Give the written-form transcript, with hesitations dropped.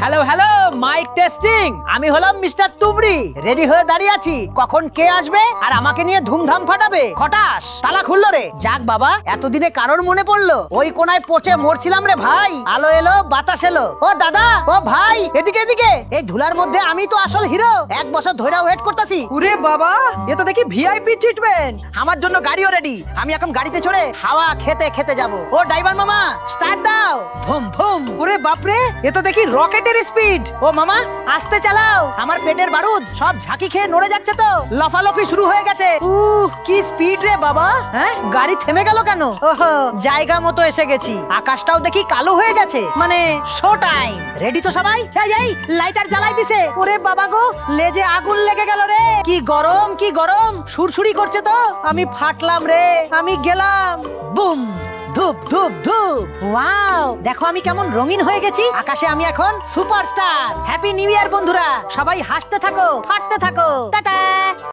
Hello hello, mic testing. আমি হলাম mister তুবড়ি, ready হয়ে দাঁড়িয়ে আছি কখন কে আসবে আর আমাকে নিয়ে ধুমধাম ফাটাবে। খটাস, তালা খুললো রে। যাক বাবা, এতদিনে কারোর মনে পড়লো। ওই কোনায় পচে মরছিলাম রে ভাই। আলো এলো, বাতাস এলো। ও দাদা, ও ভাই, এদিকে এদিকে। এই ধুলার মধ্যে আমি তো আসল হিরো। 1 বছর ধরে ওয়েট করতেছি। ওরে বাবা, এ তো দেখি ভিআইপি ট্রিটমেন্ট। আমার জন্য গাড়িও রেডি। আমি এখন গাড়িতে চড়ে হাওয়া খেতে খেতে যাব। ও ড্রাইভার মামা, স্টার্ট দাও। ভুম ভুম। ওরে বাপরে, এ তো দেখি রকেটের স্পিড। ও মামা, আস্তে চালাও। আমার পেটের বারুদ সব ঝাঁকি খেয়ে নড়ে যাচ্ছে তো। লাফালাফি শুরু হয়ে গেছে। কি স্পিড রে বাবা। হ্যাঁ, গাড়ি থেমে গেল কেন? ওহো, জায়গা মতো এসে গেছি। আকাশটাও দেখি কালো হয়ে গেছে, মানে শো টাইম। রেডি তো সবাই? এই লাইটার জ্বালাই দিছে। ওরে বাবা গো, লেজে আগুন লেগে গেল রে। কি গরম, কি গরম। সুরসুরি করছে তো। আমি ফাটলাম রে, আমি গেলাম। বুম, ধুপ ধুপ ধুপ। ওয়াও, দেখো আমি কেমন রঙিন হয়ে গেছি। আকাশে আমি এখন সুপারস্টার। হ্যাপি নিউ ইয়ার বন্ধুরা। সবাই হাসতে থাকো, ফাটতে থাকো। টাটা।